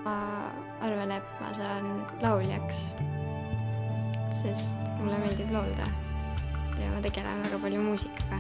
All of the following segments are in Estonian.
Ma arvan, et ma saan lauljaks, sest mulle meeldib laulda ja ma tegelen väga palju muusikaga.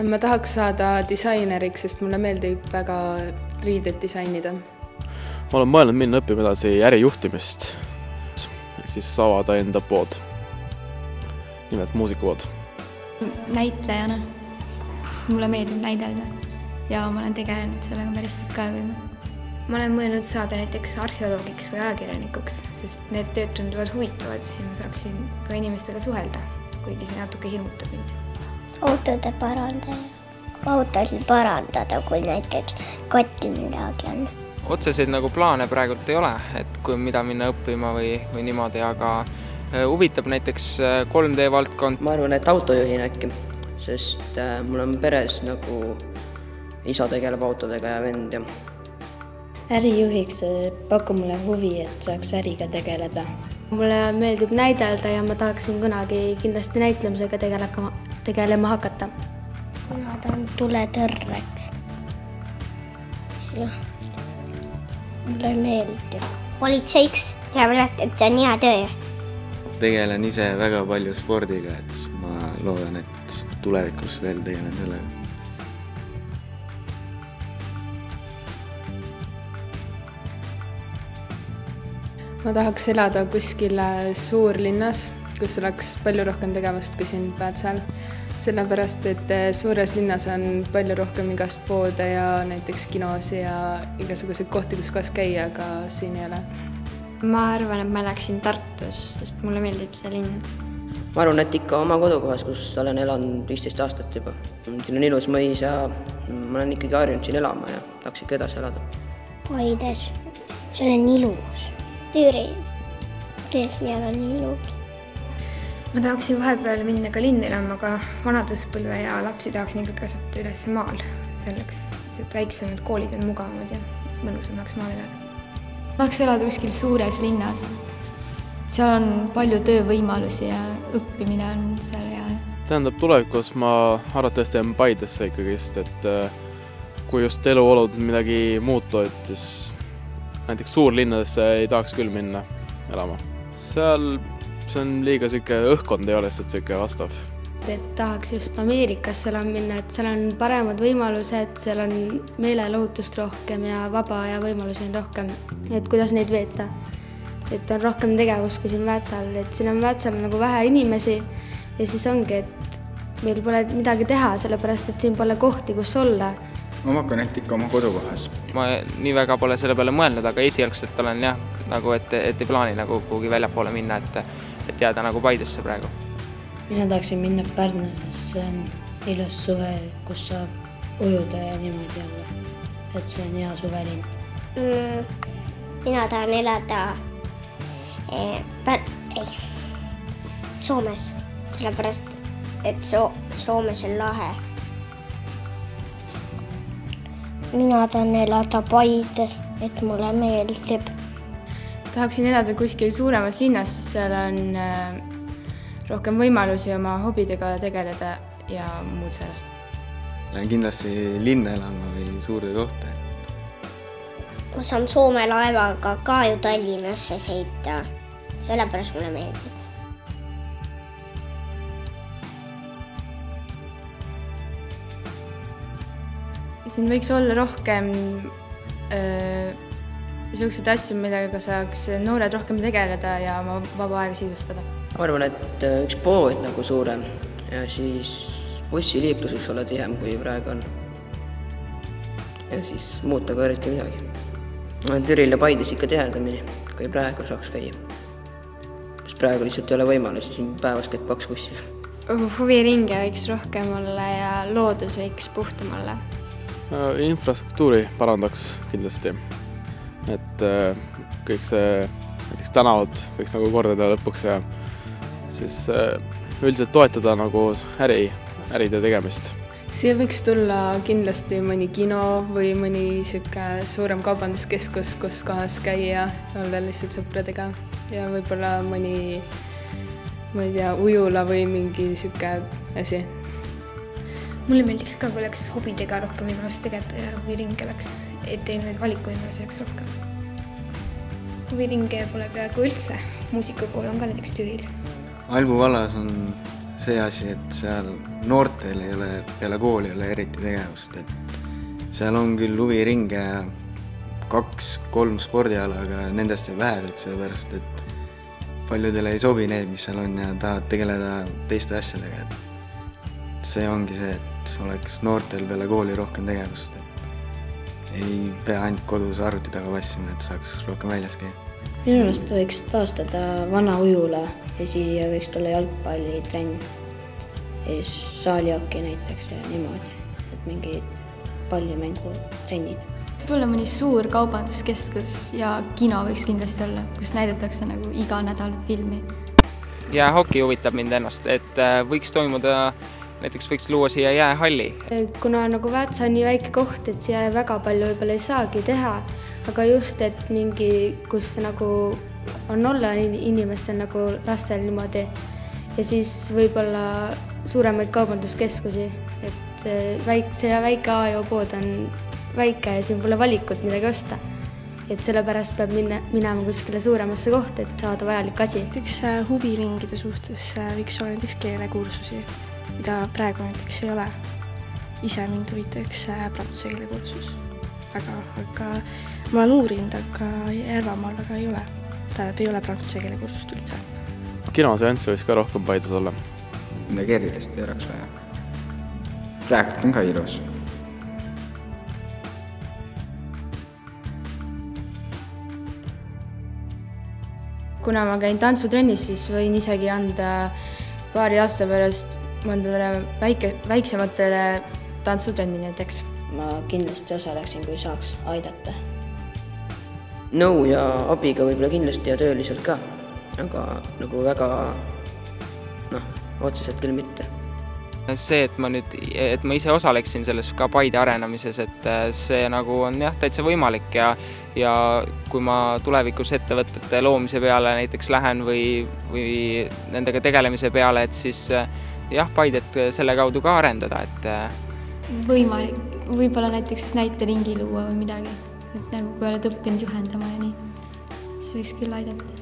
Ma tahaks saada disaineriks, sest mulle meeldib väga riided disainida. Ma olen mõelnud minna õppima edasi ärijuhtimist, ehk siis avada enda pood, nimelt muusikapood. Näitlejana, sest mulle meeldib näidelda ja ma olen tegelenud sellega päris tükk aega juba. Ma olen mõelnud saada näiteks arheoloogiks või ajakirjanikuks, sest need tööd tunduvad huvitavad ja ma saaksin ka inimestega suhelda, kuigi see natuke hirmutab mind. Autode parandaja. Autosid parandada, kui näiteks kotti midagi on. Otseseid nagu plaane praegult ei ole, et kui mida minna õppima või niimoodi, aga huvitab näiteks 3D valdkond. Ma arvan, et autojuhin äkki, sest mul on peres nagu isa tegeleb autodega ja vend ja ärijuhiks pakub mulle huvi, et saaks äriga tegeleda. Mulle meeldib näidelda ja ma tahaksin kunagi kindlasti näitlemisega tegelema hakata. Mina tahan tuletõrreks. Jah, mulle meeldib. Politseiks, sellepärast, et see on hea töö. Tegelen ise väga palju spordiga, et ma loodan, et tulevikus veel tegelen sellega. Ma tahaks elada kuskil suurlinnas, kus oleks palju rohkem tegevust kui siin Päätsal. Sellepärast, et suures linnas on palju rohkem igast poode ja näiteks kinosi ja igasuguseid kohti, kus kohas käia, aga siin ei ole. Ma arvan, et ma elaksin Tartus, sest mulle meeldib see linn. Ma arvan, et ikka oma kodukohas, kus olen elanud 15 aastat juba. Siin on ilus mõis ja ma olen ikkagi harjunud siin elama ja tahaks ikka edasi elada. Paides, see on ilus. Türi, seal on ilus. Ma tahaksin vahepeal minna ka linna elama, aga vanaduspõlve ja lapsi tahaksin ikka kasvatada üles maal. Selleks, et väiksemad koolid on mugavamad ja mõnusam oleks maal elada. Tahaks elada kuskil suures linnas. Seal on palju töövõimalusi ja õppimine on seal hea. Tähendab, tulevikus ma arvatavasti jään Paidesse ikkagist, et kui just eluolud midagi muutu, et siis näiteks suurlinnadesse ei tahaks küll minna elama. Seal see on liiga õhkkond ei ole siuke vastav. Et tahaks just Ameerikasse minna, et seal on paremad võimalused, seal on meelelahutust rohkem ja vaba ja võimalusi on rohkem. Et kuidas neid veeta? Et on rohkem tegevust kui siin Päätsal, et siin on Päätsal nagu vähe inimesi ja siis ongi, et meil pole midagi teha, sellepärast et siin pole kohti, kus olla. Ma makkan ehk ikka oma kodukohas. Ma nii väga pole selle peale mõelnud, aga esialgselt olen jah, nagu et ei plaani nagu kuhugi väljapoole minna, et jääda nagu Paidesse praegu. Mina tahaksin minna Pärnu, sest see on ilus suve, kus saab ujuda ja niimoodi olla. Et see on hea suvelinn. Mina tahan elada Soomes, sellepärast, et Soomes on lahe. Mina tahan elada Paides, et mulle meeldib. Tahaksin elada kuskil suuremas linnas, sest seal on rohkem võimalusi oma hobidega tegeleda ja muud sellest. Lähen kindlasti linna elama või suurde kohta. Ma saan Soome laevaga ka ju Tallinnasse sõita, sellepärast mulle meeldib. Siin võiks olla rohkem selliseid asju, millega saaks noored rohkem tegeleda ja oma vaba aega sisustada. Ma arvan, et üks pood nagu suurem ja siis bussiliiklus võiks olla tihem kui praegu on. Ja siis muuta ka eriti midagi. Türil ja Paides ikka tihedamini, kui praegu saaks käia. Sest praegu lihtsalt ei ole võimalusi, siin päevas käib 2 bussi. Huviringe võiks rohkem olla ja loodus võiks puhtum olla. Infrastruktuuri parandaks kindlasti, et kõik see näiteks tänavad võiks nagu kordada lõpuks ja siis üldiselt toetada nagu äride tegemist. Siia võiks tulla kindlasti mõni kino või mõni suurem kaubanduskeskus, kus kohas käia, olla lihtsalt sõpradega ja võib-olla mõni, ma ei tea, ujula või mingi asi. Mulle meeldiks ka, kui oleks hobidega rohkem võimalust tegeleda ja huviringe oleks, et neid valikuvõimalusi oleks rohkem. huviringe pole peaaegu üldse, muusikakool on ka näiteks Türil. Albu vallas on see asi, et seal noortel ei ole peale kooli eriti tegevust, et seal on küll huviringe ja 2-3 spordiala, aga nendest jääb väheseks, sellepärast et paljudele ei sobi need, mis seal on ja tahavad tegeleda teiste asjadega. Et see ongi see, et oleks noortel peale kooli rohkem tegevust. Ei pea ainult kodus arvuti taga vassima, et saaks rohkem väljas käia. Minu arust võiks taastada vana ujula ja siia võiks tulla jalgpallitrenn ja saalihoki näiteks ja niimoodi, et mingid pallimängutrennid. Tulla mõni suur kaubanduskeskus ja kino võiks kindlasti olla, kus näidatakse nagu iga nädal filmi. Jäähoki huvitab mind ennast, et võiks toimuda, näiteks võiks luua siia jäähalli. Kuna nagu Väätsa on nii väike koht, et siia väga palju võib-olla ei saagi teha, aga just, et mingi, kus nagu on olla inimestel nagu lastel niimoodi ja siis võib-olla suuremaid kaubanduskeskusi, et see väike A-pood on väike ja siin pole valikut midagi osta. Et sellepärast peab minema kuskile suuremasse kohta, et saada vajalik asi. Näiteks huviringide suhtes võiks olla näiteks keelekursusi, mida praegu näiteks ei ole. Ise mind huvitaks prantsuse keelekursus. Aga ma olen uurinud, aga Järvamaal väga ei ole. Tähendab, ei ole prantsuse keelekursust üldse. Kinoseansse võiks ka rohkem Paides olla. Midagi erilist ei oleks vaja. Praegu on ka ilus. Kuna ma käin tantsutrennis, siis võin isegi anda paari aasta pärast mõndadele väiksematele tantsutrenni näiteks. Ma kindlasti osaleksin, kui saaks aidata. Nõu ja abiga võib-olla kindlasti ja tööliselt ka, aga nagu väga, otseselt küll mitte. See, et ma ise osaleksin selles ka Paide arenemises, et see nagu on täitsa võimalik ja kui ma tulevikus ettevõtete loomise peale näiteks lähen või nendega tegelemise peale, et siis Paidet selle kaudu ka arendada. Võimalik, võib-olla näiteks näiteringi luua või midagi, et nagu kui oled õppinud juhendama ja nii, siis võiks küll aidata.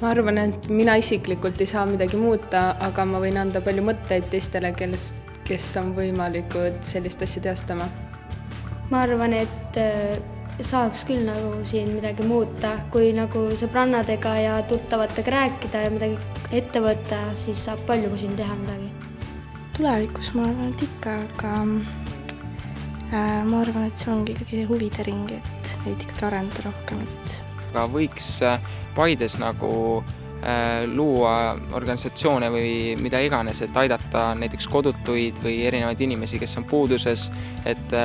Ma arvan, et mina isiklikult ei saa midagi muuta, aga ma võin anda palju mõtteid teistele, kes on võimalikud sellist asja teostama. Ma arvan, et saaks küll nagu siin midagi muuta, kui nagu sõbrannadega ja tuttavatega rääkida ja midagi ette võtta, siis saab palju kui siin teha midagi. Tulevikus ma arvan, et ikka, aga ma arvan, et see ongi ikkagi huvide ring, et neid ikkagi arendada rohkem, Aga võiks Paides nagu luua organisatsioone või mida iganes, et aidata näiteks kodutuid või erinevaid inimesi, kes on puuduses, et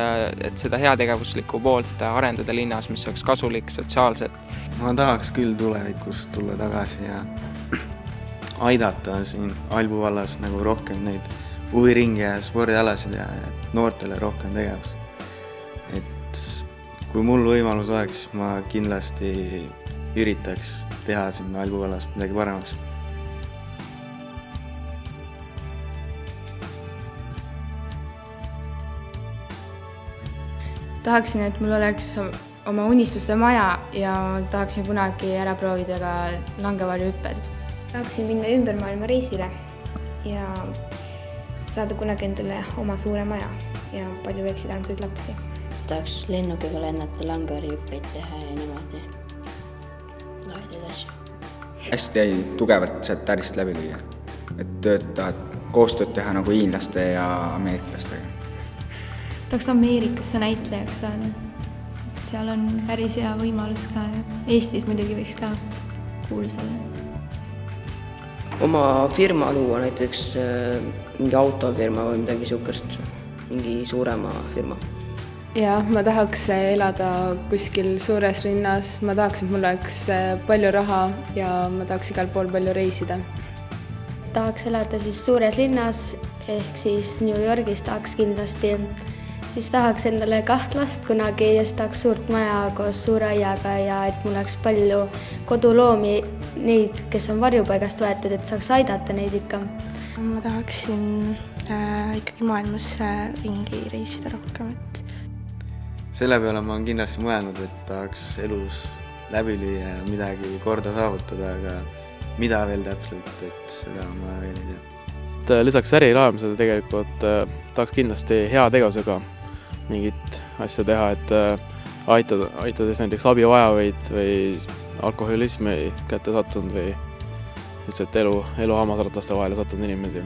seda heategevuslikku poolt arendada linnas, mis oleks kasulik sotsiaalselt. Ma tahaks küll tulevikus tulla tagasi ja aidata siin Albu vallas nagu rohkem neid huviringe ja spordialasid ja noortele rohkem tegevust. Kui mul võimalus oleks, siis ma kindlasti üritaks teha siin Albu vallas midagi paremaks. Tahaksin, et mul oleks oma unistuste maja ja tahaksin kunagi ära proovida ka langevarjuhüpped. Tahaksin minna ümber maailma reisile ja saada kunagi endale oma suure maja ja palju väikseid armsaid lapsi. Tahaks lennukiga lennata, langevarjuhüppeid teha ja niimoodi lahedaid asju. Hästi jäi tugevalt sealt ärist läbi lüüa, et koostööd teha nagu hiinlaste ja ameeriklastega. Tahaks Ameerikasse näitlejaks saada. Seal on päris hea võimalus ka ja Eestis muidugi võiks ka kuulus olla. Oma firma luua, näiteks mingi autofirma või midagi sihukest, mingi suurema firma. Ja ma tahaks elada kuskil suures linnas, ma tahaks, et mul oleks palju raha ja ma tahaks igal pool palju reisida. Tahaks elada siis suures linnas, ehk siis New Yorgis tahaks kindlasti. Siis tahaks endale 2 last kunagi ja siis tahaks suurt maja koos suure aiaga ja et mul oleks palju koduloomi, neid, kes on varjupaigast võetud, et saaks aidata neid ikka. Ma tahaksin ikkagi maailmas ringi reisida rohkem, Selle peale ma olen kindlasti mõelnud, et tahaks elus läbi lüüa ja midagi korda saavutada, aga mida veel täpselt, et seda ma veel ei tea. Lisaks äri rajamisele tegelikult tahaks kindlasti hea tegevusega mingit asja teha, et aitades näiteks abivajavaid või alkoholismi kätte sattunud või üldse elu hammasrataste vahele sattunud inimesi.